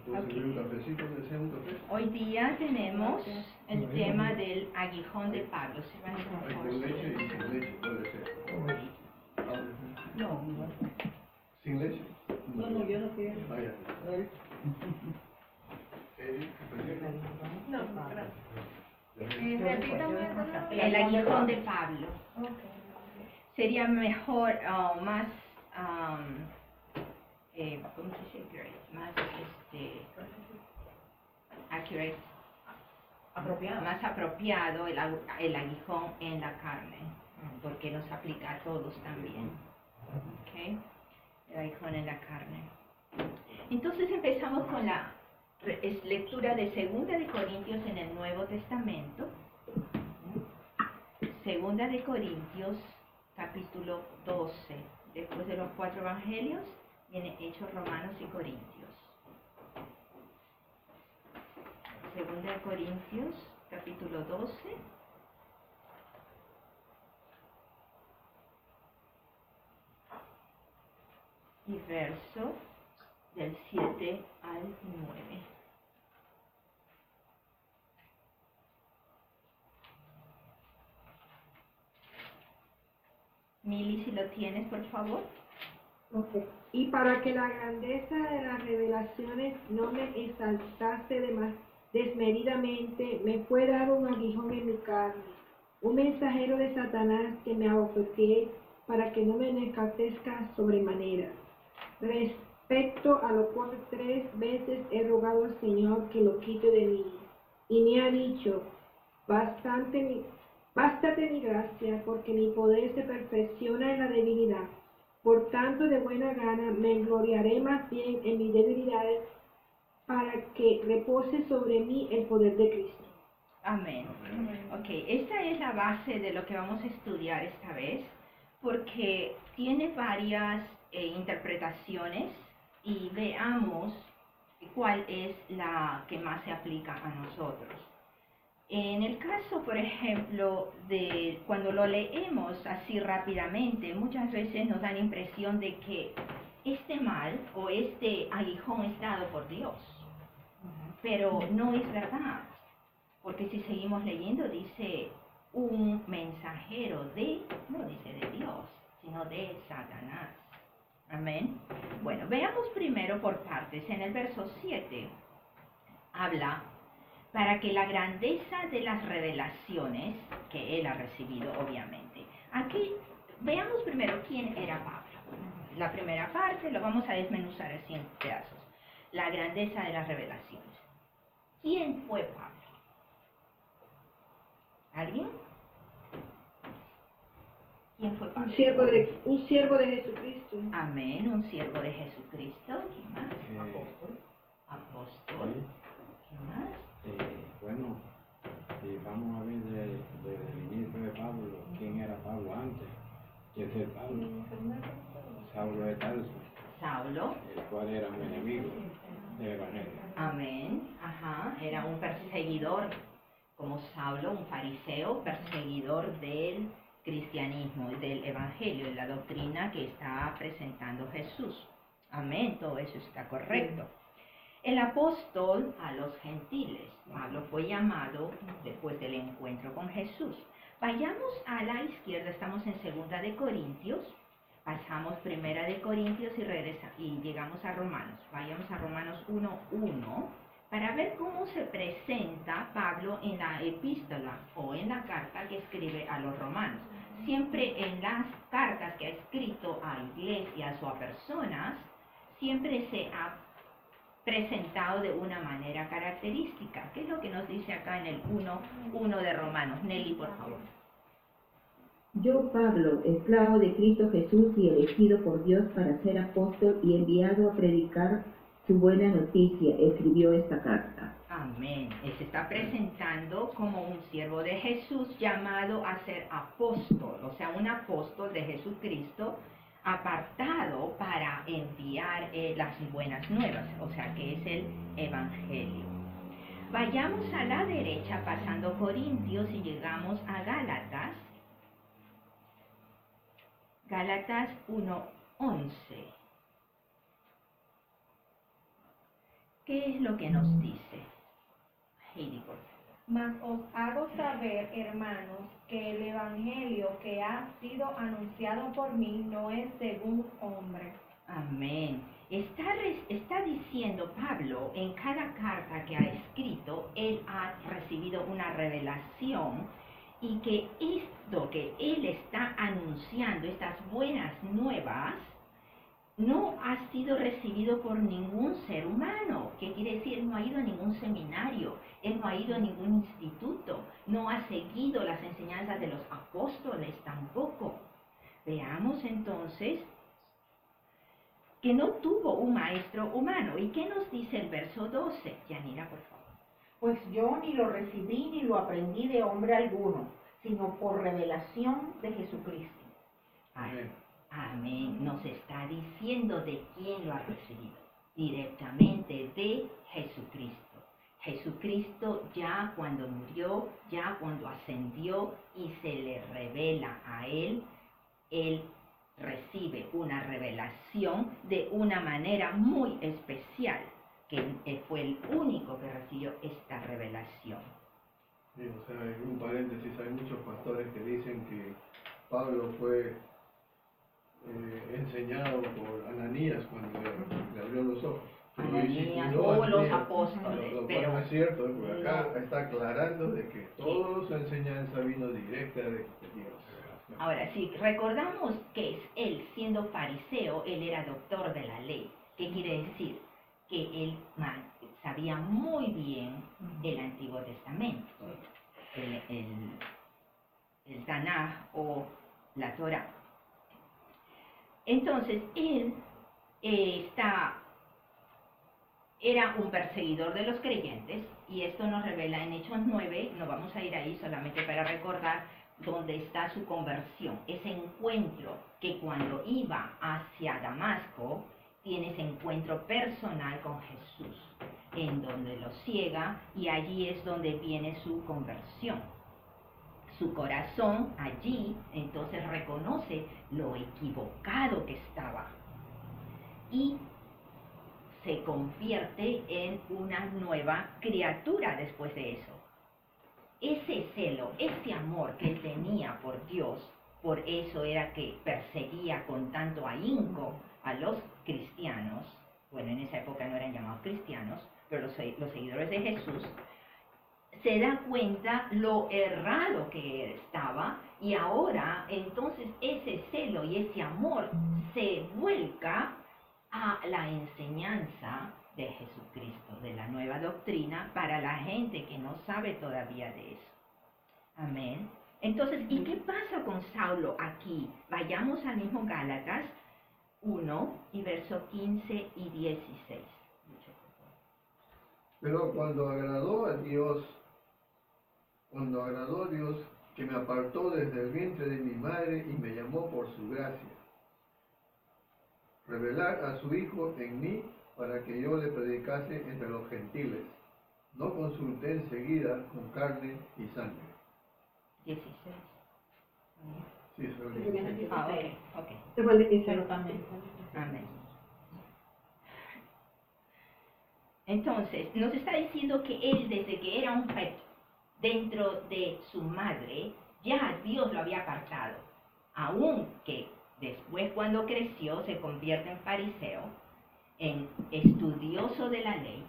Okay. ¿Un cafecito? ¿Desea un café? Hoy día tenemos el tema del aguijón de Pablo. Hay con leche y sin leche, puede ser. No, ¿Sin leche? no, yo no quiero. Vaya. No, gracias. Repítame El aguijón de Pablo. Okay. Sería mejor, más, ¿cómo se dice accurate? Más, accurate. Apropiado. Más apropiado el aguijón en la carne, porque nos aplica a todos también. ¿Okay? El aguijón en la carne. Entonces empezamos con la lectura de 2 de Corintios en el Nuevo Testamento. 2 de Corintios, capítulo 12. Después de los 4 evangelios, viene Hechos, Romanos y Corintios. 2 de Corintios, capítulo 12. Y verso del 7 al 9. Mili, si lo tienes, por favor. Okay. Y para que la grandeza de las revelaciones no me exaltase desmedidamente, me fue dado un aguijón en mi carne, un mensajero de Satanás que me abofeteé para que no me enaltezca sobremanera. Respecto a lo cual 3 veces he rogado al Señor que lo quite de mí, y me ha dicho, bástate mi gracia, porque mi poder se perfecciona en la debilidad. Por tanto, de buena gana me gloriaré más bien en mis debilidades, para que repose sobre mí el poder de Cristo. Amén. Ok, esta es la base de lo que vamos a estudiar esta vez, porque tiene varias interpretaciones y veamos cuál es la que más se aplica a nosotros. En el caso, por ejemplo, de cuando lo leemos así rápidamente, muchas veces nos da la impresión de que este mal o este aguijón es dado por Dios, pero no es verdad, porque si seguimos leyendo dice un mensajero no dice de Dios, sino de Satanás. Amén. Bueno, veamos primero por partes. En el verso 7 habla para que la grandeza de las revelaciones que él ha recibido, obviamente. Aquí veamos primero quién era Pablo. La primera parte lo vamos a desmenuzar así en pedazos. La grandeza de las revelaciones. ¿Quién fue Pablo? ¿Alguien? ¿Quién fue Pablo? Un siervo de Jesucristo. Amén, un siervo de Jesucristo. ¿Quién más? Apóstol. ¿Quién más? Bueno, vamos a ver desde el inicio de Pablo, quién era Pablo antes, quién es Pablo. Saulo de Tarso. Saulo. El cual era un enemigo del Evangelio. Amén, ajá, era un perseguidor, como Saulo, un fariseo, perseguidor del cristianismo, del Evangelio, de la doctrina que está presentando Jesús. Amén, todo eso está correcto. El apóstol a los gentiles. Pablo fue llamado después del encuentro con Jesús. Vayamos a la izquierda, estamos en 2 de Corintios, pasamos 1 de Corintios y llegamos a Romanos. Vayamos a Romanos 1:1 para ver cómo se presenta Pablo en la epístola o en la carta que escribe a los romanos. Siempre en las cartas que ha escrito a iglesias o a personas, siempre se ha presentado de una manera característica. ¿Qué es lo que nos dice acá en el 1:1 de Romanos? Nelly, por favor. Yo, Pablo, esclavo de Cristo Jesús y elegido por Dios para ser apóstol y enviado a predicar su buena noticia, escribió esta carta. Amén. Él se está presentando como un siervo de Jesús llamado a ser apóstol, o sea, un apóstol de Jesucristo apartado para enviar las buenas nuevas, o sea, que es el Evangelio. Vayamos a la derecha pasando Corintios y llegamos a Gálatas. Gálatas 1:11. ¿Qué es lo que nos dice? Heidi, por favor. Mas os hago saber, hermanos, que el evangelio que ha sido anunciado por mí no es según hombre. Amén. Está diciendo Pablo en cada carta que ha escrito, él ha recibido una revelación y que esto que él está anunciando, estas buenas nuevas, no ha sido recibido por ningún ser humano. ¿Qué quiere decir? No ha ido a ningún seminario, él no ha ido a ningún instituto, no ha seguido las enseñanzas de los apóstoles tampoco. Veamos entonces que no tuvo un maestro humano. ¿Y qué nos dice el verso 12? Yanira, por favor. Pues yo ni lo recibí ni lo aprendí de hombre alguno, sino por revelación de Jesucristo. Amén. Amén. Nos está diciendo de quién lo ha recibido. Directamente de Jesucristo. Jesucristo ya cuando murió, ya cuando ascendió y se le revela a él recibe una revelación de una manera muy especial, que fue el único que recibió esta revelación. Sí, o sea, en un paréntesis, hay muchos pastores que dicen que Pablo fue enseñado por Ananías cuando le abrió los ojos. Ananías No, o los Ananías, apóstoles, lo cual pero no es cierto, porque acá no. está aclarando de que toda su enseñanza vino directa de Dios. Ahora, si recordamos que él, siendo fariseo, él era doctor de la ley. ¿Qué quiere decir? Que él sabía muy bien el Antiguo Testamento, el Tanaj o la Torah. Entonces, él era un perseguidor de los creyentes, y esto nos revela en Hechos 9, no vamos a ir ahí solamente para recordar dónde está su conversión, ese encuentro que cuando iba hacia Damasco, tiene ese encuentro personal con Jesús, en donde lo ciega, y allí es donde viene su conversión. Su corazón allí entonces reconoce lo equivocado que estaba y se convierte en una nueva criatura después de eso. Ese celo, ese amor que él tenía por Dios, por eso era que perseguía con tanto ahínco a los cristianos. Bueno, en esa época no eran llamados cristianos, pero los seguidores de Jesús. Se da cuenta lo errado que estaba, y ahora entonces ese celo y ese amor se vuelca a la enseñanza de Jesucristo, de la nueva doctrina, para la gente que no sabe todavía de eso. Amén. Entonces, ¿y qué pasa con Saulo aquí? Vayamos al mismo Gálatas 1 y verso 15 y 16. Pero cuando agradó a Dios que me apartó desde el vientre de mi madre y me llamó por su gracia, revelar a su Hijo en mí para que yo le predicase entre los gentiles. No consulté enseguida con carne y sangre. 16. Sí, eso lo dice. Ah, ok. Pero también. Amén. Entonces, nos está diciendo que él, desde que era un feto dentro de su madre, ya Dios lo había apartado. Aunque después, cuando creció, se convierte en fariseo, en estudioso de la ley,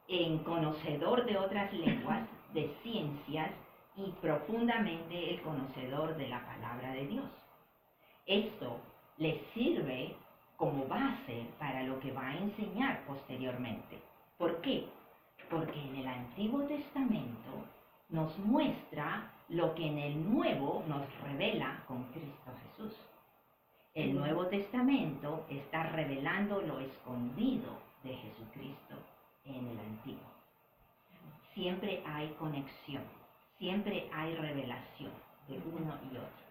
en conocedor de otras lenguas, de ciencias, y profundamente el conocedor de la palabra de Dios. Esto le sirve como base para lo que va a enseñar posteriormente. ¿Por qué? Porque en el Antiguo Testamento nos muestra lo que en el Nuevo nos revela con Cristo Jesús. El Nuevo Testamento está revelando lo escondido de Jesucristo en el Antiguo. Siempre hay conexión, siempre hay revelación de uno y otro.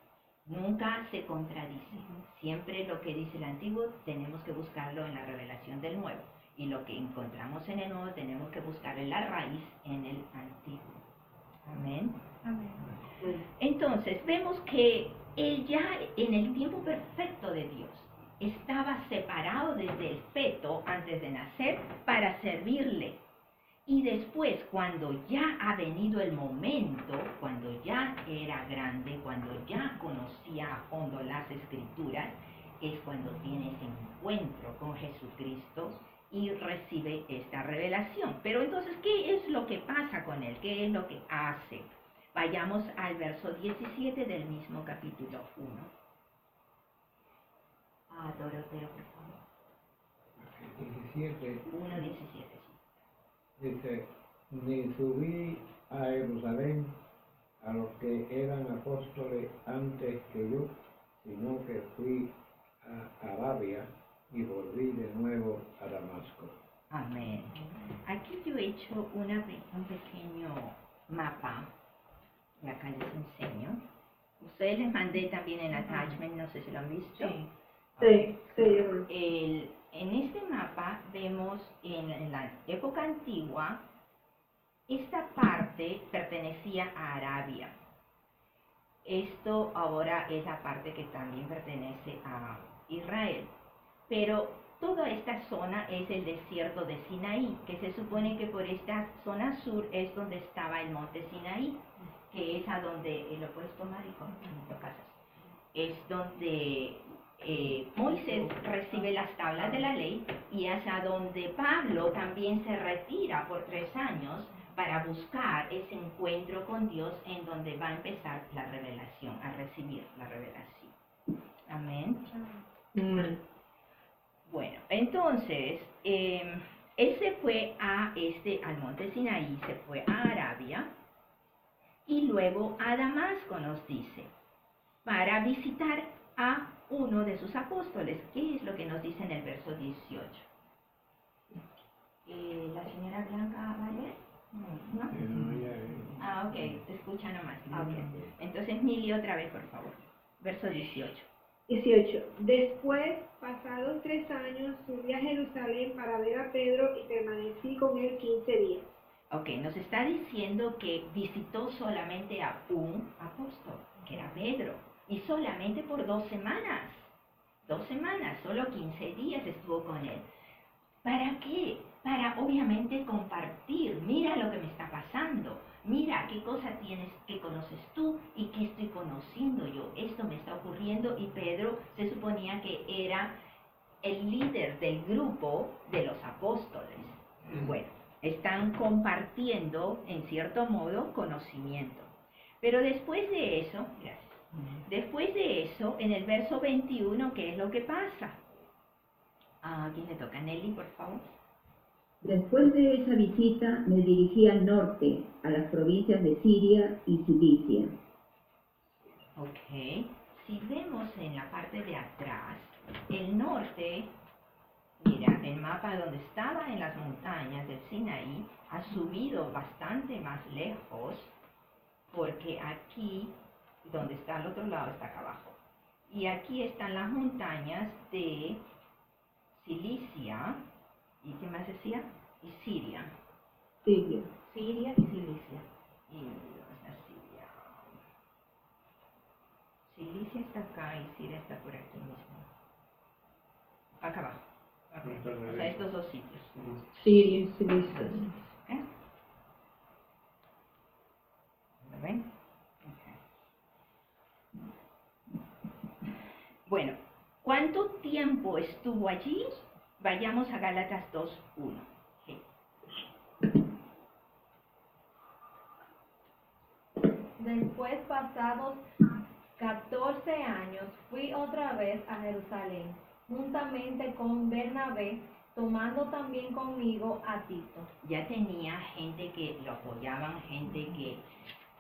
Nunca se contradice. Siempre lo que dice el Antiguo tenemos que buscarlo en la revelación del Nuevo. Y lo que encontramos en el Nuevo tenemos que buscar en la raíz en el Antiguo. Amén. Amén. Entonces, vemos que él ya en el tiempo perfecto de Dios estaba separado desde el feto antes de nacer para para servirle. Y después, cuando ya ha venido el momento, cuando ya era grande, cuando ya conocía a fondo las Escrituras, es cuando tiene ese encuentro con Jesucristo y recibe esta revelación. Pero entonces, ¿qué es lo que pasa con él? ¿Qué es lo que hace? Vayamos al verso 17 del mismo capítulo 1. Doroteo, por favor. 17. 1:17, sí. Dice, ni subí a Jerusalén a los que eran apóstoles antes que yo, sino que fui a Arabia y volví de nuevo a Damasco. Amén. Aquí yo he hecho un pequeño mapa, y acá les enseño. Ustedes les mandé también en attachment, no sé si lo han visto. Sí, sí. En este mapa vemos en la época antigua, esta parte pertenecía a Arabia. Esto ahora es la parte que también pertenece a Israel. Pero toda esta zona es el desierto de Sinaí, que se supone que por esta zona sur es donde estaba el monte Sinaí, que es a donde, lo puedes tomar, hijo, lo pasas, es donde Moisés recibe las tablas de la ley y es a donde Pablo también se retira por 3 años para buscar ese encuentro con Dios en donde va a empezar la revelación, a recibir la revelación. Amén. Bueno, entonces, él se fue al monte Sinaí, se fue a Arabia y luego a Damasco, nos dice, para visitar a uno de sus apóstoles. ¿Qué es lo que nos dice en el verso 18? ¿La señora Blanca va a leer? ¿No? Ah, ok, te escucha nomás. Okay. Entonces, Mili, otra vez, por favor. Verso 18. 18. Después, pasados 3 años, subí a Jerusalén para ver a Pedro y permanecí con él 15 días. Ok, nos está diciendo que visitó solamente a un apóstol, que era Pedro, y solamente por 2 semanas. 2 semanas, solo 15 días estuvo con él. ¿Para qué? Para obviamente compartir. Mira lo que me está pasando. Mira qué cosa tienes que conoces tú y qué estoy conociendo yo. Esto me está ocurriendo y Pedro se suponía que era el líder del grupo de los apóstoles. Bueno, están compartiendo en cierto modo conocimiento. Pero después de eso, gracias. Después de eso, en el verso 21, ¿qué es lo que pasa? ¿A quién le toca? Nelly, por favor. Después de esa visita me dirigí al norte, a las provincias de Siria y Cilicia. Ok. Si vemos en la parte de atrás, el norte, mira, el mapa donde estaba en las montañas del Sinaí, ha subido bastante más lejos, porque aquí, donde está al otro lado, está acá abajo. Y aquí están las montañas de Cilicia, ¿y qué más decía? Y Siria. Siria. Siria y Cilicia. ¿Y dónde está Siria? Cilicia está acá y Siria está por aquí mismo. Acá abajo. Okay. O sea, estos 2 sitios. Siria, Cilicia. ¿Eh? ¿Lo ven? Okay. Bueno, ¿cuánto tiempo estuvo allí? Vayamos a Gálatas 2:1. Sí. Después, pasados 14 años, fui otra vez a Jerusalén, juntamente con Bernabé, tomando también conmigo a Tito. Ya tenía gente que lo apoyaban, gente que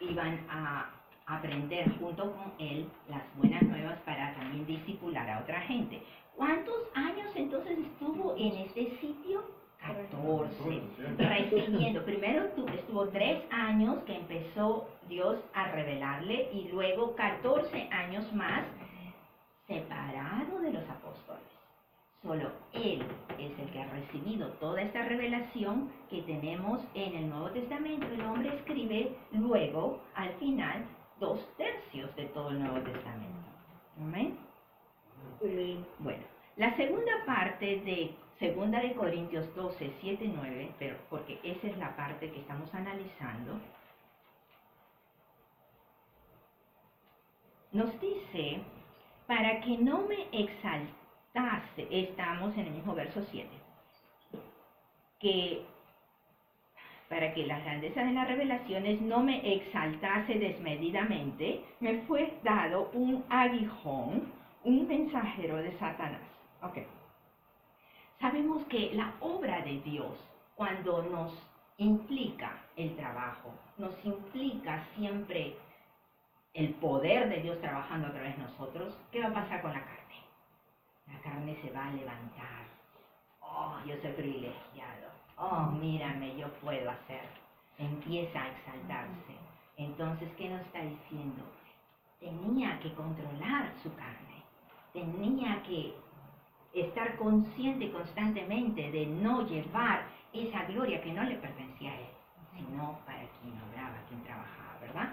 iban a aprender junto con él las buenas nuevas para también discipular a otra gente. ¿Cuántos años entonces estuvo en este sitio? 14. Recibiendo. Primero estuvo 3 años que empezó Dios a revelarle y luego 14 años más separado de los apóstoles. Solo Él es el que ha recibido toda esta revelación que tenemos en el Nuevo Testamento. El hombre escribe luego, al final, 2/3 de todo el Nuevo Testamento. ¿Amén? Bueno, la segunda parte de Segunda de Corintios 12, 7, 9, pero porque esa es la parte que estamos analizando, nos dice, para que no me exaltase, estamos en el mismo verso 7, que para que las grandezas de las revelaciones no me exaltase desmedidamente, me fue dado un aguijón, un mensajero de Satanás. Ok. Sabemos que la obra de Dios, cuando nos implica el trabajo, nos implica siempre el poder de Dios trabajando a través de nosotros, ¿qué va a pasar con la carne? La carne se va a levantar. Oh, yo soy privilegiado. Oh, mírame, yo puedo hacer. Empieza a exaltarse. Entonces, ¿qué nos está diciendo? Tenía que controlar su carne. Tenía que estar consciente constantemente de no llevar esa gloria que no le pertenecía a él, sino para quien obraba, quien trabajaba, ¿verdad?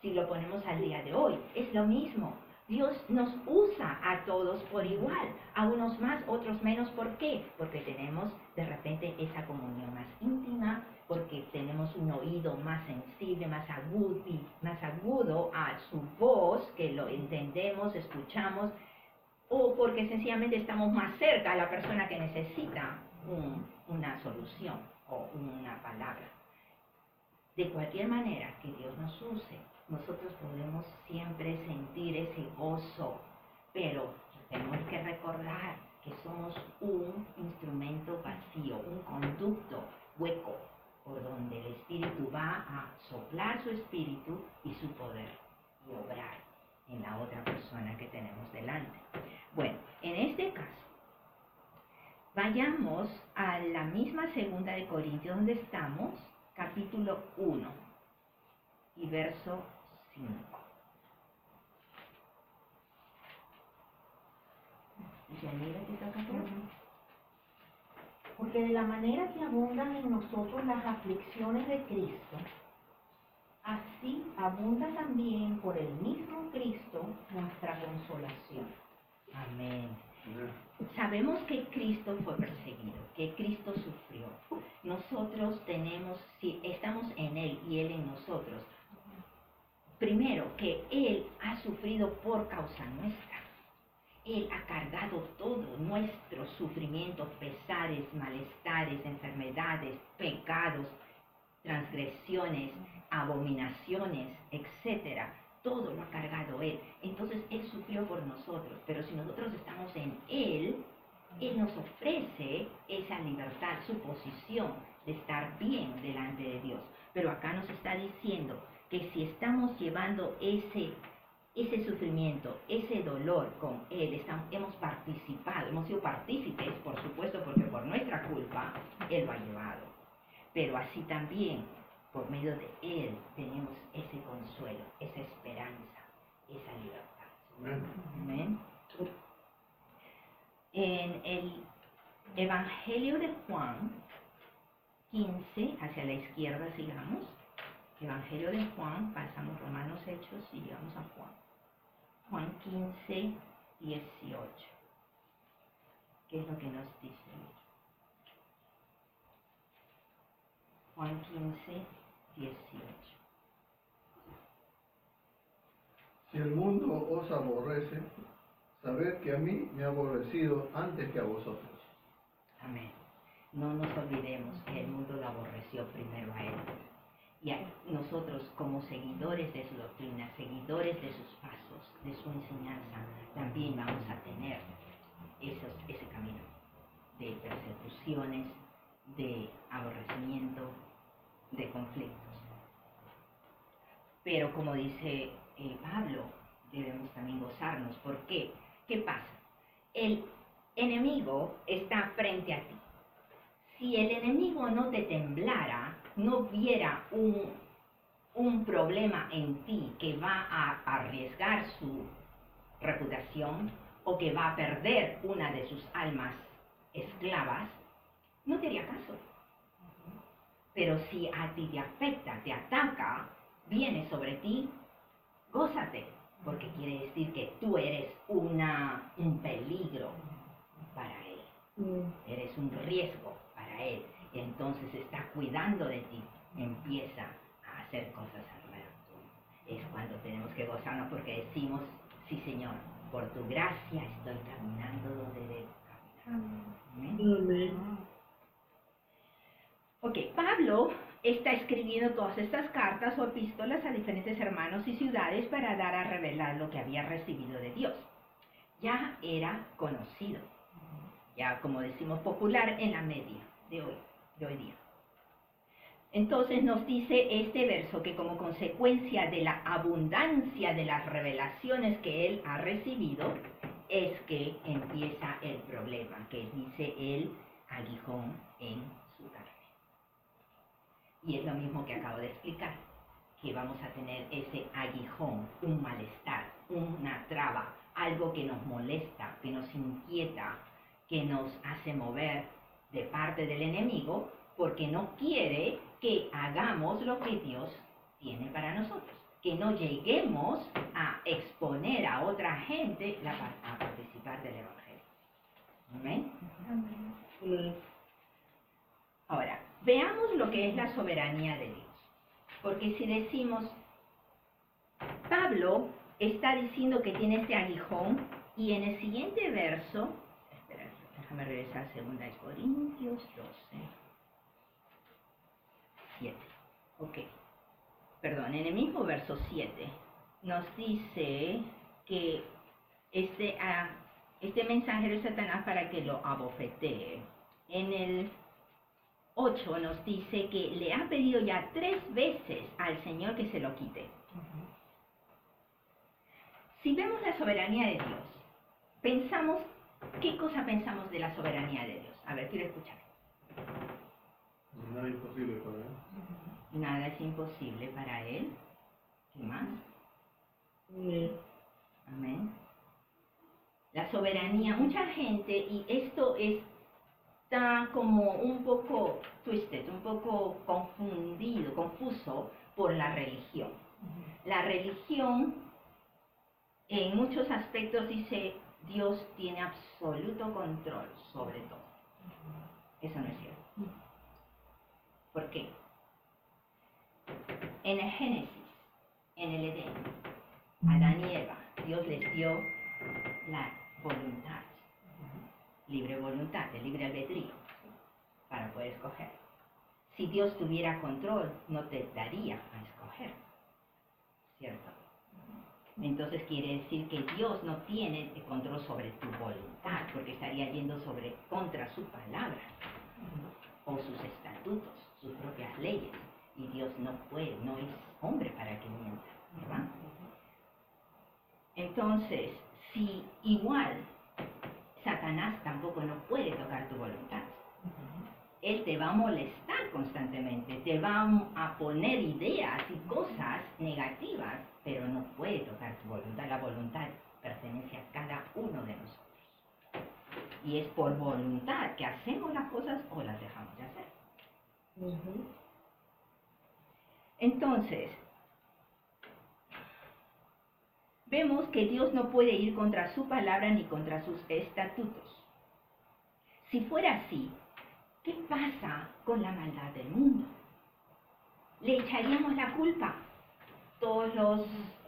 Si lo ponemos al día de hoy, es lo mismo. Dios nos usa a todos por igual, a unos más, otros menos. ¿Por qué? Porque tenemos de repente esa comunión más íntima, porque tenemos un oído más sensible, más agudo a su voz, que lo entendemos, escuchamos, o porque sencillamente estamos más cerca a la persona que necesita una solución o una palabra. De cualquier manera que Dios nos use, nosotros podemos siempre sentir ese gozo, pero tenemos que recordar que somos un instrumento vacío, un conducto hueco, por donde el Espíritu va a soplar su Espíritu y su poder y obrar en la otra persona que tenemos delante. Bueno, en este caso, vayamos a la misma segunda de Corintios donde estamos, capítulo 1 y verso 5. Yanira, ¿te toca por? Porque de la manera que abundan en nosotros las aflicciones de Cristo, así abunda también por el mismo Cristo nuestra consolación. Amén. Sabemos que Cristo fue perseguido, que Cristo sufrió. Nosotros tenemos, si estamos en Él y Él en nosotros, primero que Él ha sufrido por causa nuestra. Él ha cargado todo nuestro sufrimiento, pesares, malestares, enfermedades, pecados, transgresiones, abominaciones, etcétera. Todo lo ha cargado Él. Entonces Él sufrió por nosotros, pero si nosotros estamos en Él, Él nos ofrece esa libertad, su posición de estar bien delante de Dios. Pero acá nos está diciendo que si estamos llevando ese sufrimiento, ese dolor con Él, hemos participado, hemos sido partícipes, por supuesto, porque por nuestra culpa Él lo ha llevado. Pero así también, por medio de Él, tenemos ese consuelo, esa esperanza, esa libertad. Amén. En el Evangelio de Juan 15, hacia la izquierda sigamos, Evangelio de Juan, pasamos Romanos, Hechos y llegamos a Juan. Juan 15, 18. ¿Qué es lo que nos dice? Juan 15, 18. Si el mundo os aborrece, sabed que a mí me ha aborrecido antes que a vosotros. Amén. No nos olvidemos que el mundo lo aborreció primero a Él. Y a nosotros, como seguidores de su doctrina, seguidores de sus pasos, de su enseñanza, también vamos a tener ese camino de persecuciones, de aborrecimiento, de conflictos. Pero como dice Pablo, debemos también gozarnos. ¿Por qué? ¿Qué pasa? El enemigo está frente a ti. Si el enemigo no te temblara, no viera un problema en ti que va a arriesgar su reputación o que va a perder una de sus almas esclavas, no te haría caso. Pero si a ti te afecta, te ataca, viene sobre ti, gózate, porque quiere decir que tú eres un peligro para él. Eres un riesgo para Él. Entonces está cuidando de ti. Empieza a hacer cosas alrededor. Es cuando tenemos que gozarnos porque decimos, sí Señor, por tu gracia estoy caminando donde debo caminar. Amén. Ok, Pablo está escribiendo todas estas cartas o epístolas a diferentes hermanos y ciudades para dar a revelar lo que había recibido de Dios. Ya era conocido, ya como decimos popular en la media de hoy día. Entonces nos dice este verso que como consecuencia de la abundancia de las revelaciones que él ha recibido, es que empieza el problema, que dice el aguijón en su carne. Y es lo mismo que acabo de explicar, que vamos a tener ese aguijón, un malestar, una traba, algo que nos molesta, que nos inquieta, que nos hace mover de parte del enemigo, porque no quiere que hagamos lo que Dios tiene para nosotros, que no lleguemos a exponer a otra gente a participar del Evangelio. ¿Amén? Amén. Ahora, veamos lo que es la soberanía de Dios. Porque si decimos, Pablo está diciendo que tiene este aguijón, y en el siguiente verso, espera, déjame regresar a 2 Corintios 12. 7. Ok. Perdón, en el mismo verso 7 nos dice que este mensajero es Satanás para que lo abofetee. En el 8 nos dice que le ha pedido ya 3 veces al Señor que se lo quite. Si vemos la soberanía de Dios, ¿qué cosa pensamos de la soberanía de Dios? A ver, quiero escuchar. Nada imposible para él. Nada es imposible para Él. ¿Qué más? Amén. La soberanía, mucha gente, y esto está como un poco twisted, un poco confuso por la religión. La religión en muchos aspectos dice Dios tiene absoluto control sobre todo. Eso no es cierto. ¿Por qué? En el Génesis, en el Edén, Adán y Eva, Dios les dio la voluntad, libre voluntad, el libre albedrío, para poder escoger. Si Dios tuviera control, no te daría a escoger, ¿cierto? Entonces quiere decir que Dios no tiene el control sobre tu voluntad, porque estaría yendo contra su palabra, o sus estatutos, sus propias leyes. Y Dios no puede, no es hombre para que mienta, ¿verdad? Entonces, si igual Satanás tampoco no puede tocar tu voluntad, él te va a molestar constantemente, te va a poner ideas y cosas negativas, pero no puede tocar tu voluntad. La voluntad pertenece a cada uno de nosotros. Y es por voluntad que hacemos las cosas o las dejamos de hacer. Entonces, vemos que Dios no puede ir contra su palabra ni contra sus estatutos. Si fuera así, ¿qué pasa con la maldad del mundo? ¿Le echaríamos la culpa? Todos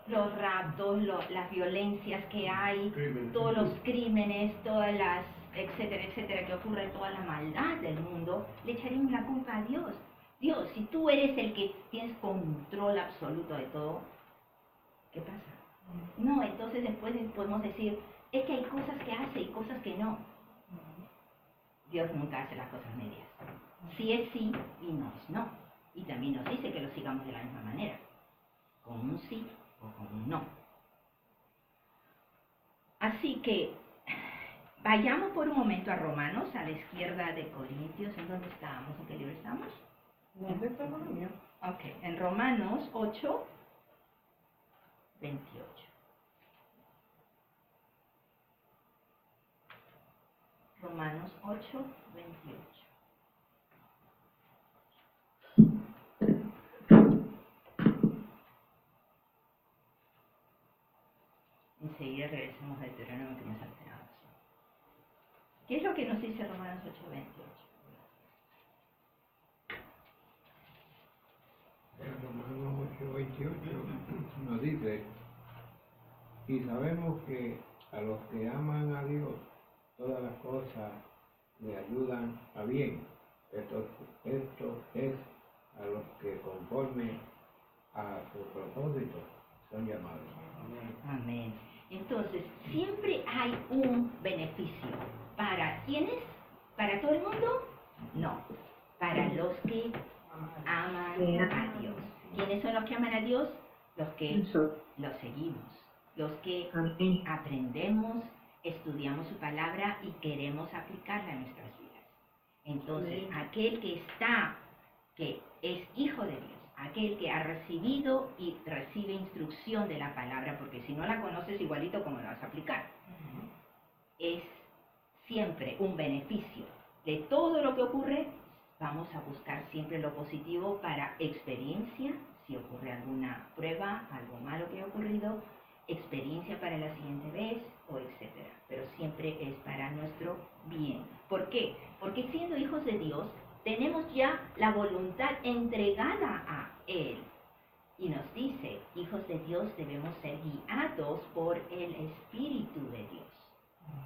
los raptos, las violencias que hay, todos los crímenes, todas las, etcétera, que ocurre, toda la maldad del mundo, le echaríamos la culpa a Dios. Dios, si tú eres el que tienes control absoluto de todo, ¿qué pasa? No, entonces después podemos decir, es que hay cosas que hace y cosas que no. Dios nunca hace las cosas medias. Sí es sí y no es no. Y también nos dice que lo sigamos de la misma manera, con un sí o con un no. Así que vayamos por un momento a Romanos, a la izquierda de Corintios. ¿En dónde estábamos? ¿En qué libro estamos? ¿Dónde está lo mío? Ok, en Romanos 8, 28. Romanos 8, 28. Enseguida regresamos a Deuteronomio que me salteamos. ¿Qué es lo que que nos dice Romanos 8:28. En Romanos 8:28 nos dice, y sabemos que a los que aman a Dios, todas las cosas le ayudan a bien. Esto es a los que conforme a su propósito son llamados. Amén. Entonces, siempre hay un beneficio. ¿Para quiénes? ¿Para todo el mundo? No. Para los que aman a Dios. ¿Quiénes son los que aman a Dios? Los que los seguimos. Los que aprendemos, estudiamos su palabra y queremos aplicarla en nuestras vidas. Entonces, aquel que es hijo de Dios, aquel que ha recibido y recibe instrucción de la palabra, porque si no la conoces igualito como la vas a aplicar, es siempre un beneficio. De todo lo que ocurre, vamos a buscar siempre lo positivo para experiencia, si ocurre alguna prueba, algo malo que ha ocurrido, experiencia para la siguiente vez, o etcétera. Pero siempre es para nuestro bien. ¿Por qué? Porque siendo hijos de Dios, tenemos ya la voluntad entregada a Él. Y nos dice, hijos de Dios debemos ser guiados por el Espíritu de Dios.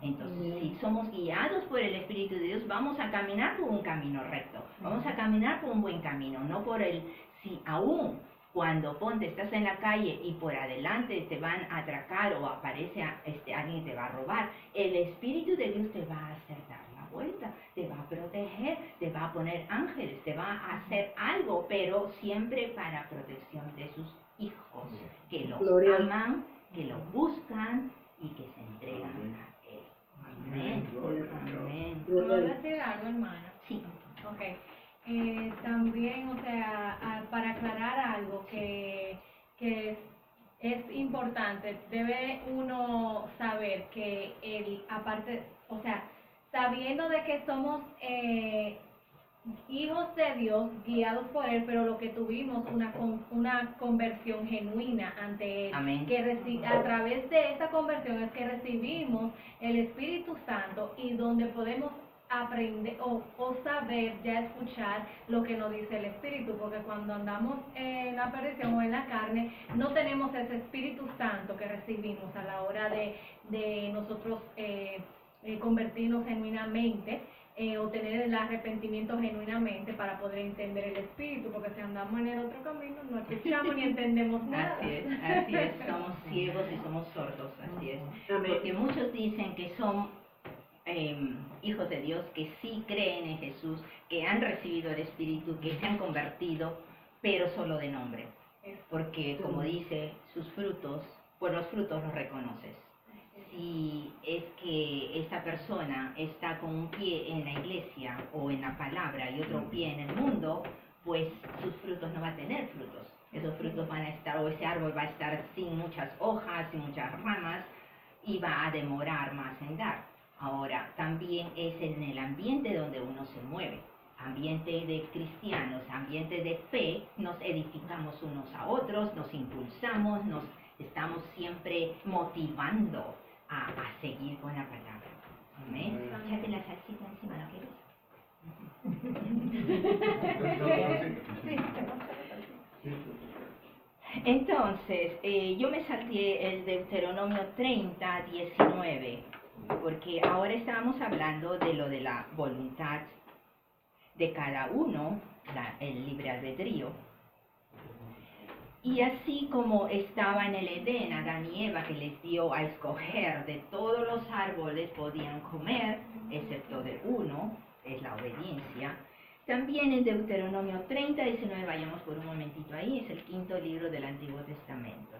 Entonces, si somos guiados por el Espíritu de Dios, vamos a caminar por un camino recto. Vamos a caminar por un buen camino, no por el, si aún cuando estás en la calle y por adelante te van a atracar o aparece alguien y te va a robar, el Espíritu de Dios te va a hacer dar la vuelta, te va a proteger, te va a poner ángeles, te va a hacer algo, pero siempre para protección de sus hijos, que lo aman, que lo buscan y que se entregan a Él. Amén. Amén. ¿Puedo decir algo, hermana? Sí. Ok. También, o sea, para aclarar algo que es importante, debe uno saber que aparte, o sea, sabiendo de que somos hijos de Dios, guiados por Él, pero lo que tuvimos una conversión genuina ante Él. Amén. Que a través de esa conversión es que recibimos el Espíritu Santo y donde podemos aprender o saber ya escuchar lo que nos dice el Espíritu, porque cuando andamos en la perdición o en la carne no tenemos ese Espíritu Santo que recibimos a la hora de nosotros convertirnos genuinamente o tener el arrepentimiento genuinamente para poder entender el Espíritu, porque si andamos en el otro camino no escuchamos ni entendemos nada. Así es, somos ciegos y somos sordos, así es. Porque muchos dicen que son hijos de Dios, que sí creen en Jesús, que han recibido el Espíritu, que se han convertido, pero solo de nombre. Porque, como dice, sus frutos, por los frutos los reconoces. Si es que esta persona está con un pie en la iglesia o en la palabra y otro pie en el mundo, pues sus frutos no va a tener frutos. Esos frutos van a estar, o ese árbol va a estar sin muchas hojas, sin muchas ramas, y va a demorar más en dar. Ahora, también es en el ambiente donde uno se mueve, ambiente de cristianos, ambiente de fe, nos edificamos unos a otros, nos impulsamos, nos estamos siempre motivando a seguir con la palabra. Amén. Échate la salsita encima, ¿no quieres? Entonces, yo me salté el Deuteronomio 30:19. Porque ahora estábamos hablando de lo de la voluntad de cada uno, el libre albedrío. Y así como estaba en el Edén, Adán y Eva, que les dio a escoger de todos los árboles podían comer, excepto de uno, es la obediencia. También en Deuteronomio 30:19, vayamos por un momentito ahí, es el 5º libro del Antiguo Testamento.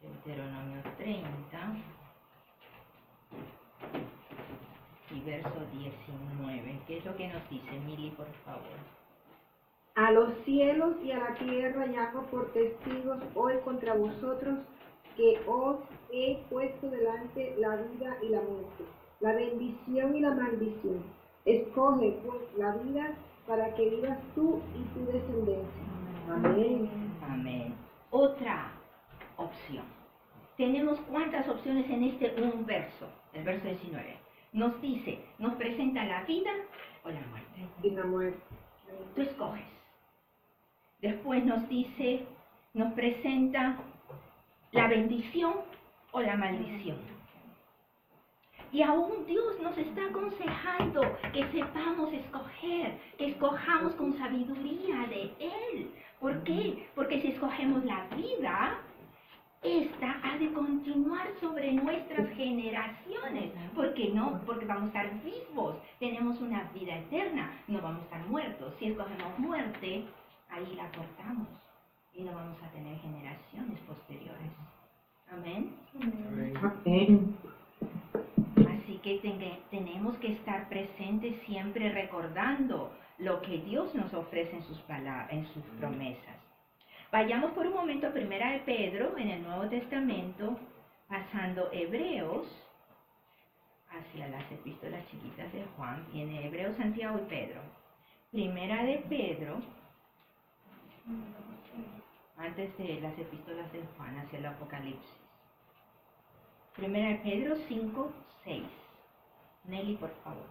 Deuteronomio 30 y verso 19. ¿Qué es lo que nos dice, Mili, por favor? A los cielos y a la tierra llamo por testigos hoy contra vosotros que os he puesto delante la vida y la muerte, la bendición y la maldición. Escoge pues la vida para que vivas tú y tu descendencia. Amén. Amén. Otra opción. Tenemos cuántas opciones en este un verso. el verso 19, nos dice, nos presenta la vida o la muerte. Y la muerte. Tú escoges. Después nos dice, nos presenta la bendición o la maldición. Y aún Dios nos está aconsejando que sepamos escoger, que escojamos con sabiduría de Él. ¿Por qué? Porque si escogemos la vida, esta ha de continuar sobre nuestras generaciones. ¿Por qué no? Porque vamos a estar vivos, tenemos una vida eterna, no vamos a estar muertos. Si escogemos muerte, ahí la cortamos y no vamos a tener generaciones posteriores. Amén. Amén. Así que tenemos que estar presentes siempre recordando lo que Dios nos ofrece en sus palabras, en sus promesas. Vayamos por un momento a Primera de Pedro en el Nuevo Testamento, pasando Hebreos hacia las epístolas chiquitas de Juan. Tiene Hebreos, Santiago y Pedro. Primera de Pedro, antes de las epístolas de Juan, hacia el Apocalipsis. Primera de Pedro 5, 6. Nelly, por favor.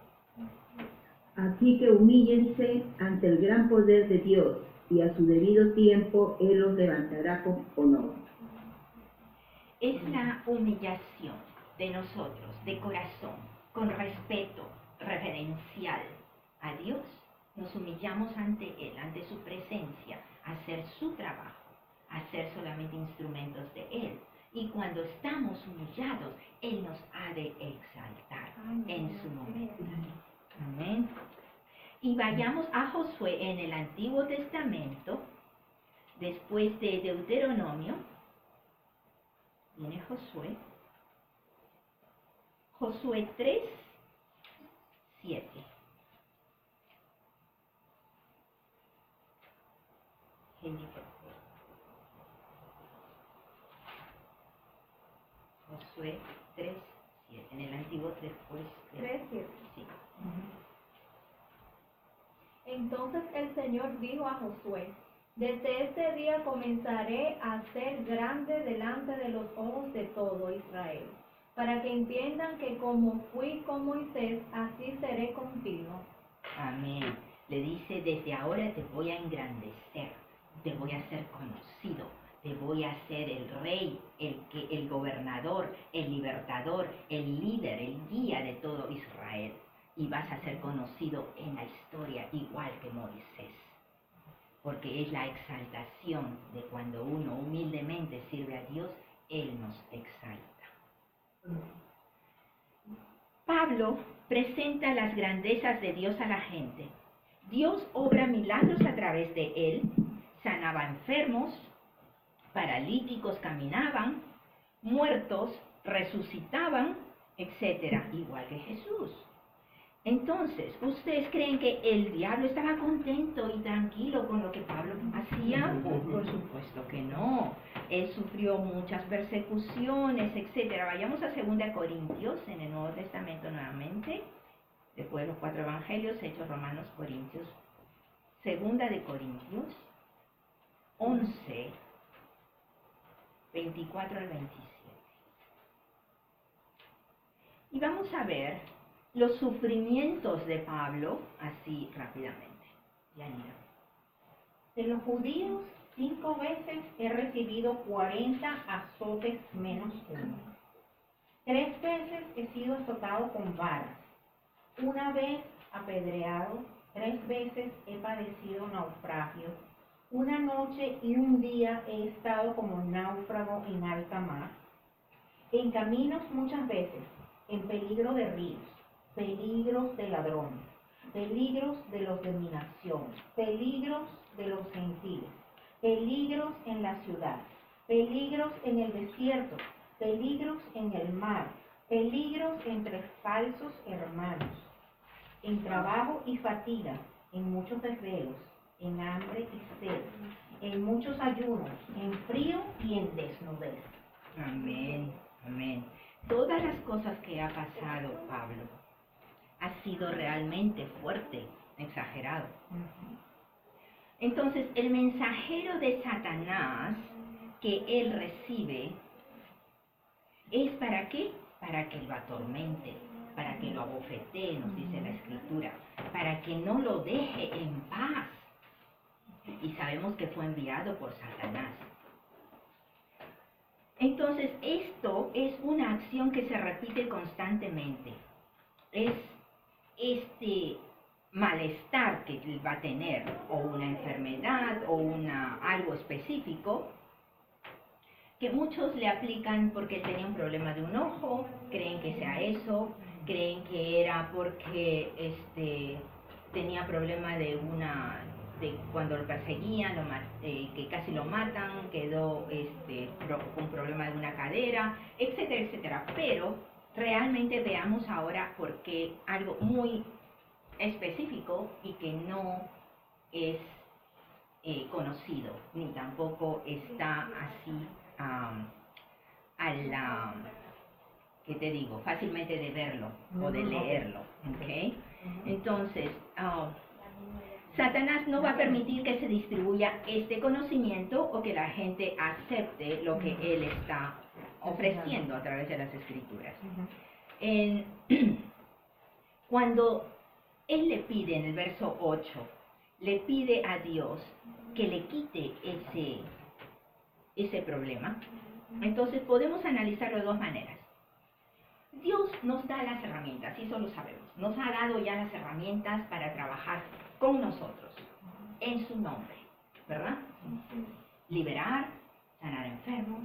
Así que humíllense ante el gran poder de Dios, y a su debido tiempo Él los levantará con honor. Es la humillación de nosotros, de corazón, con respeto reverencial a Dios. Nos humillamos ante Él, ante su presencia, a hacer su trabajo, a ser solamente instrumentos de Él. Y cuando estamos humillados, Él nos ha de exaltar en su momento. Amén. Y vayamos a Josué en el Antiguo Testamento, después de Deuteronomio. Viene Josué. Josué 3, 7. Henry, por favor. Josué 3, 7. En el Antiguo 3, pues. 3, 7. Sí. Entonces el Señor dijo a Josué: desde este día comenzaré a ser grande delante de los ojos de todo Israel, para que entiendan que como fui con Moisés, así seré contigo. Amén. Le dice, desde ahora te voy a engrandecer, te voy a hacer conocido, te voy a hacer el rey, el gobernador, el libertador, el líder, el guía de todo Israel. Y vas a ser conocido en la historia igual que Moisés. Porque es la exaltación de cuando uno humildemente sirve a Dios, Él nos exalta. Pablo presenta las grandezas de Dios a la gente. Dios obra milagros a través de Él, sanaba enfermos, paralíticos caminaban, muertos resucitaban, etc. Igual que Jesús. Entonces, ¿ustedes creen que el diablo estaba contento y tranquilo con lo que Pablo hacía? Por supuesto que no. Él sufrió muchas persecuciones, etc. Vayamos a 2 Corintios, en el Nuevo Testamento nuevamente, después de los 4 evangelios, Hechos, Romanos, Corintios. 2 Corintios 11, 24 al 27. Y vamos a ver los sufrimientos de Pablo, así rápidamente. Yanira. De los judíos, 5 veces he recibido 40 azotes menos uno. 3 veces he sido azotado con varas. 1 vez apedreado. 3 veces he padecido naufragio. 1 noche y 1 día he estado como náufrago en alta mar. En caminos muchas veces, en peligro de ríos, peligros de ladrones, peligros de los de mi nación, peligros de los gentiles, peligros en la ciudad, peligros en el desierto, peligros en el mar, peligros entre falsos hermanos, en trabajo y fatiga, en muchos desvelos, en hambre y sed, en muchos ayunos, en frío y en desnudez. Amén, amén. Todas las cosas que ha pasado Pablo ha sido realmente fuerte, exagerado. Entonces, el mensajero de Satanás que él recibe es ¿para qué? para que lo atormente, para que lo abofetee, nos dice la Escritura, para que no lo deje en paz. Y sabemos que fue enviado por Satanás. Entonces, esto es una acción que se repite constantemente. Es este malestar que él va a tener, o una enfermedad, o algo específico, que muchos le aplican porque él tenía un problema de un ojo, creen que sea eso, creen que era porque tenía problema de cuando lo perseguían, que casi lo matan, quedó con un problema de una cadera, etcétera, etcétera. Pero realmente veamos ahora por qué algo muy específico y que no es conocido, ni tampoco está así ¿qué te digo? Fácilmente de verlo o de leerlo, ¿ok? Entonces, Satanás no va a permitir que se distribuya este conocimiento o que la gente acepte lo que él está ofreciendo a través de las Escrituras. Cuando él le pide en el verso 8, le pide a Dios que le quite ese problema, entonces podemos analizarlo de dos maneras. Dios nos da las herramientas, y eso lo sabemos. Nos ha dado ya las herramientas para trabajar con nosotros, en su nombre, ¿verdad? Liberar, sanar enfermos,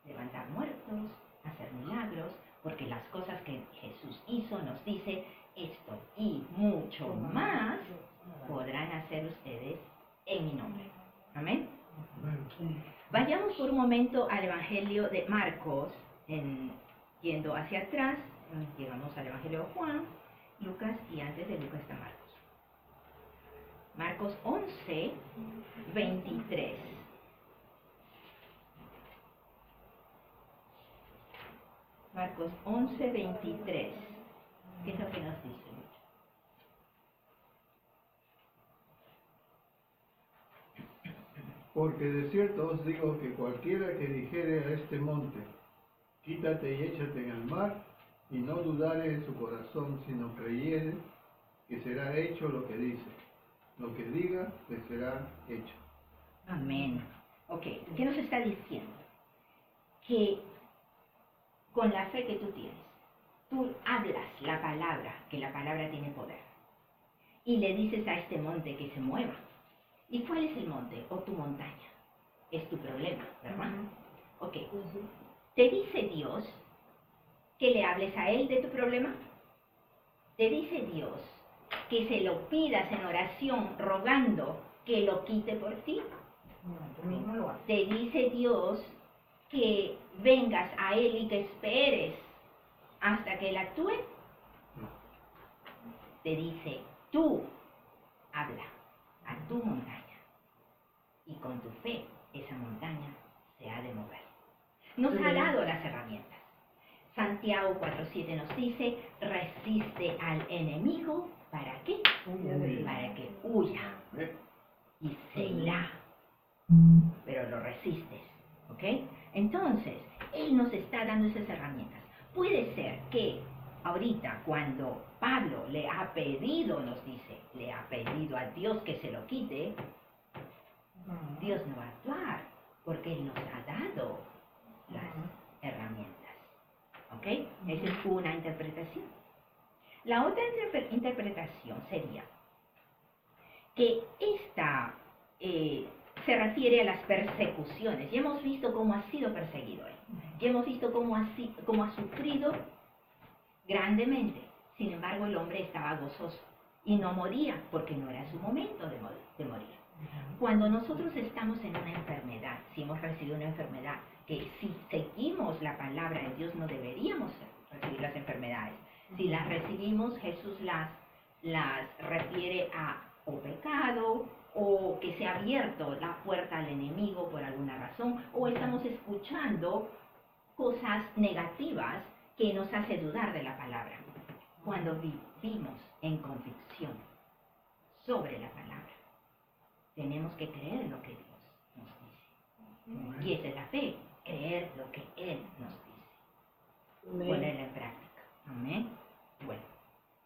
levantar muertos, hacer milagros, porque las cosas que Jesús hizo, nos dice, esto y mucho más podrán hacer ustedes en mi nombre. Amén. Vayamos por un momento al Evangelio de Marcos, yendo hacia atrás, llegamos al Evangelio de Juan, Lucas, y antes de Lucas está Marcos. Marcos 11, 23. Marcos 11, 23. ¿Qué es lo que nos dice? Porque de cierto os digo que cualquiera que dijere a este monte, quítate y échate en el mar, y no dudare en su corazón, sino creyere que será hecho lo que dice. Lo que diga, le será hecho. Amén. Ok, ¿qué nos está diciendo? Que con la fe que tú tienes, tú hablas la palabra, que la palabra tiene poder, y le dices a este monte que se mueva. ¿Y cuál es el monte o tu montaña? Es tu problema, ¿verdad? Ok. ¿Te dice Dios que le hables a Él de tu problema? ¿Te dice Dios que se lo pidas en oración rogando que lo quite por ti? Tú mismo lo haces. ¿Te dice Dios que vengas a Él y que esperes hasta que Él actúe? Te dice, tú habla a tu montaña, y con tu fe esa montaña se ha de mover. Nos ha dado las herramientas. Santiago 4:7 nos dice, resiste al enemigo, ¿para qué? Para que huya, y se irá, pero lo resistes, ¿ok? Entonces, Él nos está dando esas herramientas. Puede ser que ahorita, cuando Pablo le ha pedido, nos dice, le ha pedido a Dios que se lo quite, Dios no va a actuar, porque Él nos ha dado las herramientas. ¿Ok? Esa es una interpretación. La otra interpretación sería que esta se refiere a las persecuciones. Ya hemos visto cómo ha sido perseguido Él. Ya hemos visto cómo ha sufrido grandemente. Sin embargo, el hombre estaba gozoso y no moría, porque no era su momento de morir. Cuando nosotros estamos en una enfermedad, si hemos recibido una enfermedad, que si seguimos la palabra de Dios no deberíamos recibir las enfermedades. Si las recibimos, Jesús las refiere a o pecado, o que se ha abierto la puerta al enemigo por alguna razón, o estamos escuchando cosas negativas que nos hace dudar de la palabra. Cuando vivimos en convicción sobre la palabra, tenemos que creer lo que Dios nos dice. Y esa es la fe, creer lo que Él nos dice. Amén. ponerla en práctica. Amén. Bueno,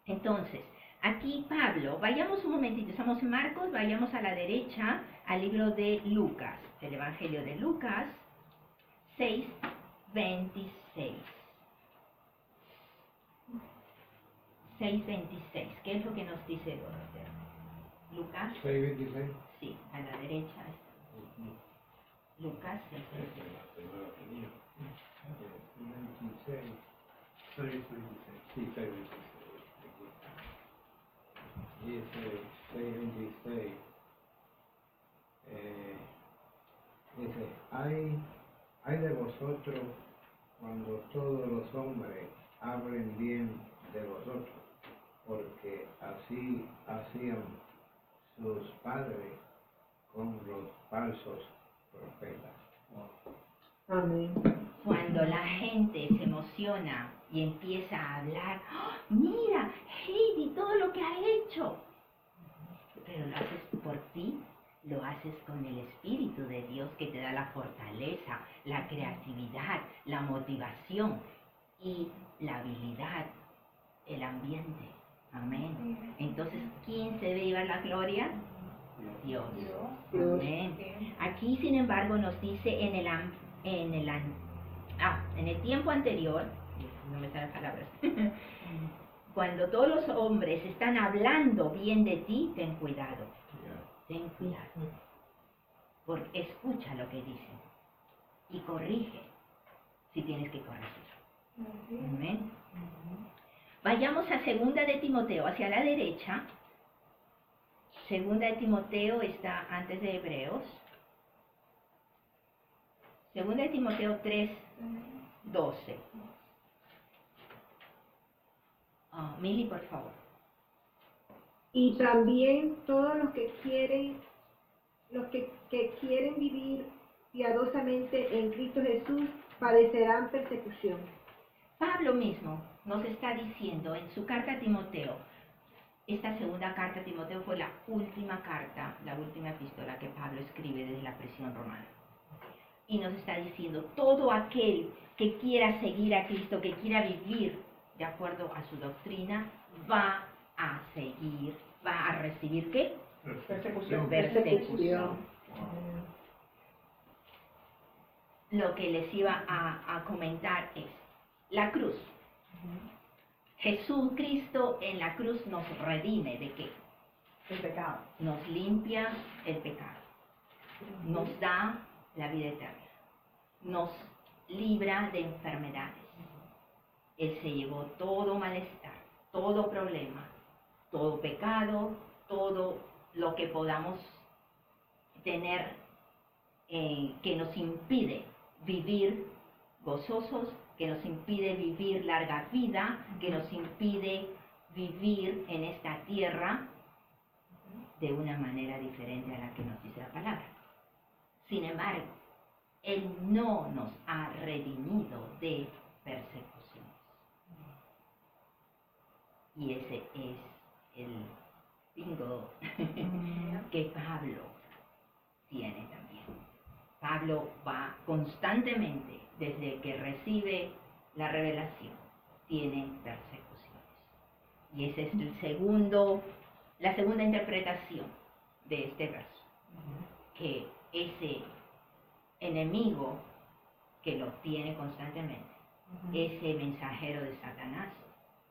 entonces, aquí Pablo, vayamos un momentito, estamos en Marcos, vayamos a la derecha al libro de Lucas, el Evangelio de Lucas 6:26. 6:26, ¿qué es lo que nos dice Doroteo? Lucas, 6:26. sí, a la derecha está. Lucas 6:26. 6:26. Sí, 6:26. Dice 6:26. Dice, hay de vosotros cuando todos los hombres hablen bien de vosotros, porque así hacían sus padres con los falsos profetas. Amén. Cuando la gente se emociona y empieza a hablar, ¡oh, mira, Heidi, todo lo que ha hecho! Pero lo haces por ti, lo haces con el Espíritu de Dios que te da la fortaleza, la creatividad, la motivación y la habilidad, el ambiente. Amén. Entonces, ¿quién se debe llevar la gloria? Dios. Amén. Aquí, sin embargo, nos dice en el tiempo anterior, no me salen palabras, cuando todos los hombres están hablando bien de ti, ten cuidado. Ten cuidado. Porque escucha lo que dicen y corrige si tienes que corregir. Amén. Vayamos a 2 de Timoteo, hacia la derecha. 2 de Timoteo está antes de Hebreos. 2 de Timoteo 3:12. Mili, por favor. Y también todos los que quieren vivir piadosamente en Cristo Jesús padecerán persecución. Pablo mismo nos está diciendo en su carta a Timoteo, esta segunda carta a Timoteo fue la última carta, la última epístola que Pablo escribe desde la prisión romana. Y nos está diciendo, todo aquel que quiera seguir a Cristo, que quiera vivir de acuerdo a su doctrina, va a recibir ¿qué? Persecución. Persecución. Lo que les iba a comentar es la cruz. Jesucristo en la cruz nos redime ¿de qué? El pecado. Nos limpia el pecado, nos da la vida eterna, nos libra de enfermedades. Él se llevó todo malestar, todo problema, todo pecado, todo lo que podamos tener que nos impide vivir gozosos, que nos impide vivir larga vida, que nos impide vivir en esta tierra de una manera diferente a la que nos dice la palabra. Sin embargo, Él no nos ha redimido de persecuciones. Y ese es el bingo que Pablo tiene también. Pablo va constantemente, desde que recibe la revelación, tiene persecuciones. Y esa es la segunda interpretación de este verso, que ese enemigo que lo tiene constantemente, ese mensajero de Satanás,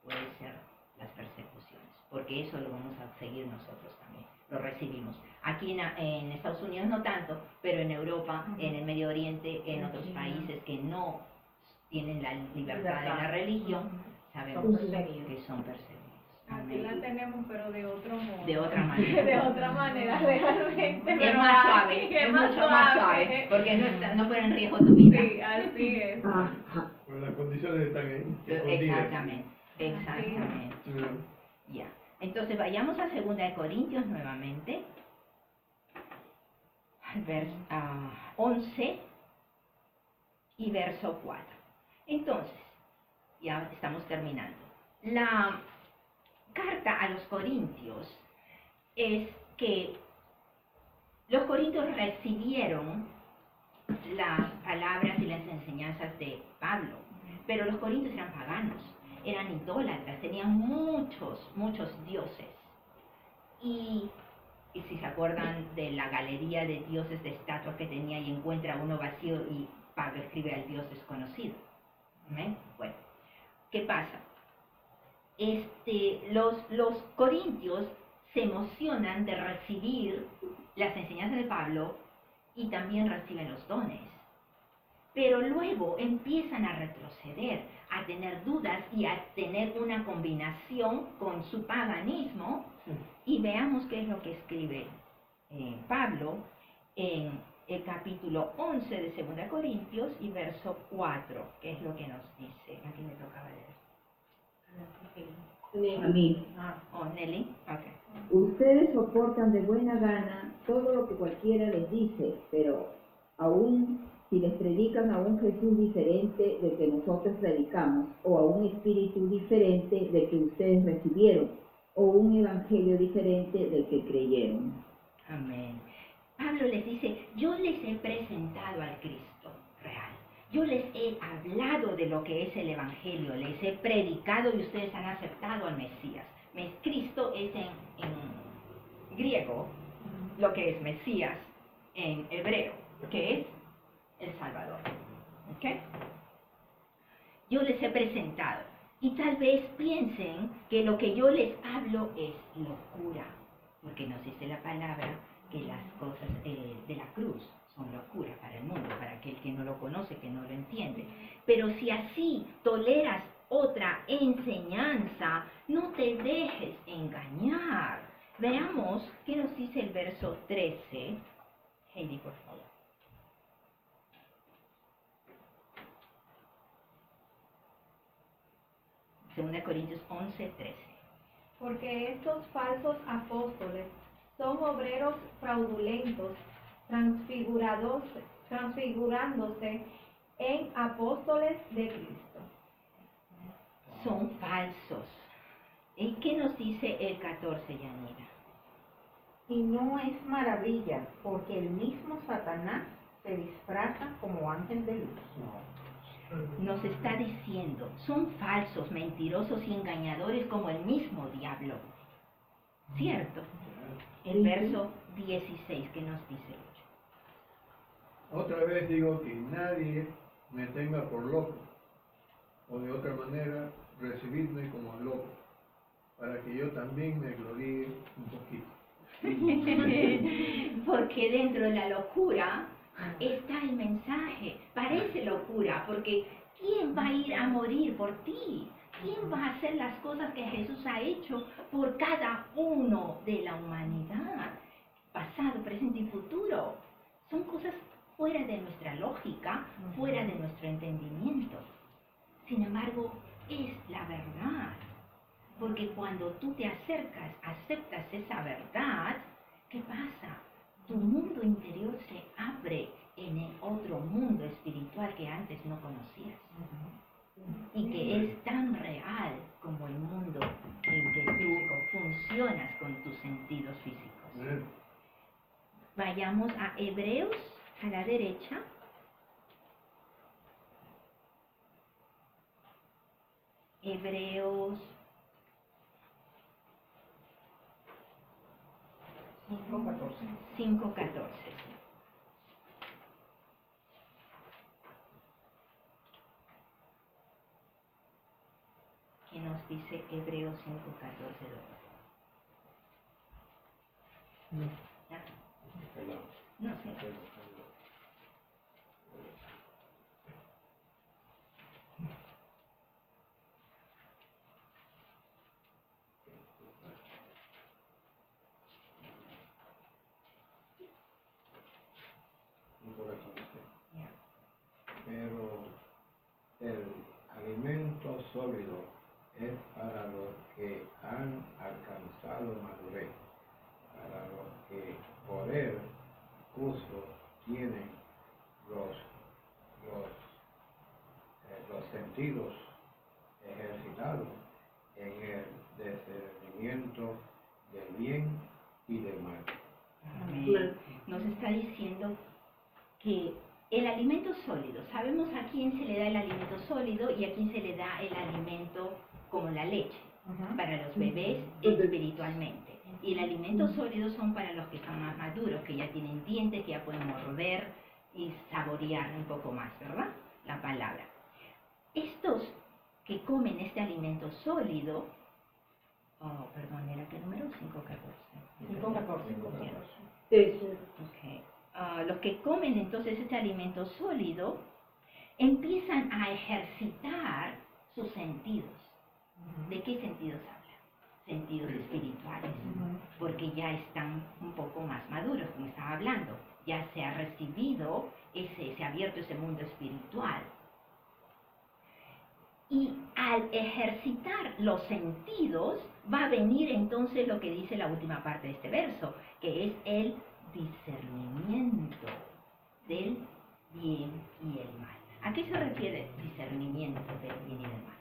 puede ser las persecuciones, porque eso lo vamos a seguir nosotros también, lo recibimos. Aquí en Estados Unidos no tanto, pero en Europa, en el Medio Oriente, en otros países que no tienen la libertad de la religión, sabemos que son perseguidos. Aquí la tenemos, pero de otro modo. De otra manera. De otra manera, realmente. Es pero más aquí suave, es más mucho más suave, porque no pone en riesgo tu vida. Sí, así es. Ajá. Pues las condiciones están ahí. escondidas. Exactamente. Mm. Ya. Entonces vayamos a 2 de Corintios nuevamente. Verso 11 y verso 4. Entonces, ya estamos terminando. La carta a los Corintios es que los corintios recibieron las palabras y las enseñanzas de Pablo, pero los corintios eran paganos, eran idólatras, tenían muchos dioses. Y si se acuerdan de la galería de dioses de estatuas que tenía y encuentra uno vacío y Pablo escribe al Dios desconocido. ¿Amén? Bueno, ¿qué pasa? Los corintios se emocionan de recibir las enseñanzas de Pablo y también reciben los dones. Pero luego empiezan a retroceder, a tener dudas y a tener una combinación con su paganismo. Y veamos qué es lo que escribe Pablo en el capítulo 11 de 2 Corintios y verso 4, que es lo que nos dice. Aquí me tocaba leer. A mí. Nelly. Okay. Ustedes soportan de buena gana todo lo que cualquiera les dice, pero aún si les predican a un Jesús diferente del que nosotros predicamos, o a un espíritu diferente del que ustedes recibieron, o un evangelio diferente del que creyeron. Amén. Pablo les dice, yo les he presentado al Cristo real. Yo les he hablado de lo que es el evangelio, les he predicado y ustedes han aceptado al Mesías. Cristo es en griego lo que es Mesías en hebreo, que es el Salvador. ¿Ok? Yo les he presentado. Y tal vez piensen que lo que yo les hablo es locura, porque nos dice la palabra que las cosas de la cruz son locura para el mundo, para aquel que no lo conoce, que no lo entiende. Pero si así toleras otra enseñanza, no te dejes engañar. Veamos qué nos dice el verso 13. Heidi, por favor. Segunda Corintios 11:13. Porque estos falsos apóstoles son obreros fraudulentos, transfigurándose en apóstoles de Cristo. Son falsos. ¿Y qué nos dice el 14, Yanira? Y no es maravilla, porque el mismo Satanás se disfraza como ángel de luz. Nos está diciendo, son falsos, mentirosos y engañadores como el mismo diablo. ¿Cierto? El verso 16 que nos dice. Otra vez digo que nadie me tenga por loco, o de otra manera, recibidme como loco, para que yo también me gloríe un poquito. Porque dentro de la locura está el mensaje. Parece locura, porque ¿quién va a ir a morir por ti? ¿Quién va a hacer las cosas que Jesús ha hecho por cada uno de la humanidad? Pasado, presente y futuro. Son cosas fuera de nuestra lógica, fuera de nuestro entendimiento. Sin embargo, es la verdad. Porque cuando tú te acercas, aceptas esa verdad, ¿qué pasa? Tu mundo interior se abre en el otro mundo espiritual que antes no conocías. Y que es tan real como el mundo en que tú funcionas con tus sentidos físicos. Vayamos a Hebreos, a la derecha. Hebreos 5:14. ¿Qué nos dice Hebreos 5:14? ¿Ya? No sé. Pero el alimento sólido es para los que han alcanzado madurez, para los que por el uso tienen los sentidos ejercitados en el discernimiento del bien y del mal. Amén. Nos está diciendo que El alimento sólido. Sabemos a quién se le da el alimento sólido y a quién se le da el alimento como la leche. Para los bebés espiritualmente. Y el alimento sólido son para los que son más maduros, que ya tienen dientes, que ya pueden morder y saborear un poco más, ¿verdad? La palabra. Estos que comen este alimento sólido, ¿era qué número? 514. 514. Ok. Los que comen entonces este alimento sólido empiezan a ejercitar sus sentidos. ¿De qué sentidos habla? Sentidos espirituales, porque ya están un poco más maduros, como estaba hablando. Ya se ha recibido, se ha abierto ese mundo espiritual. Y al ejercitar los sentidos, va a venir entonces lo que dice la última parte de este verso, que es el discernimiento del bien y el mal. ¿A qué se refiere el discernimiento del bien y del mal?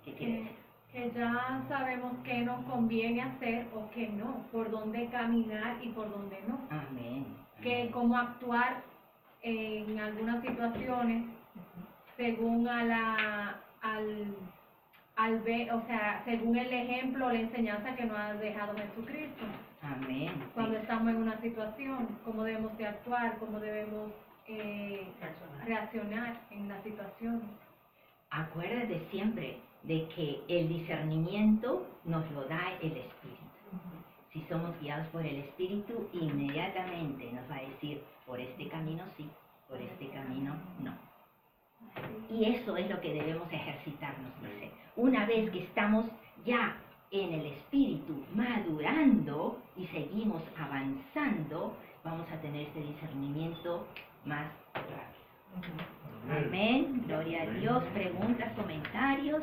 ¿Qué quiere decir? Que ya sabemos qué nos conviene hacer o qué no, por dónde caminar y por dónde no. Amén. Que cómo actuar en algunas situaciones según según el ejemplo o la enseñanza que nos ha dejado Jesucristo. Amén. Cuando estamos en una situación, cómo debemos de actuar, cómo debemos reaccionar en las situaciones. Acuérdate siempre de que el discernimiento nos lo da el Espíritu. Si somos guiados por el Espíritu, inmediatamente nos va a decir, por este camino sí, por este camino no. Y eso es lo que debemos ejercitarnos, dice. Una vez que estamos ya en el Espíritu madurando y seguimos avanzando, vamos a tener este discernimiento más rápido. Amén. Gloria a Dios. Preguntas, comentarios.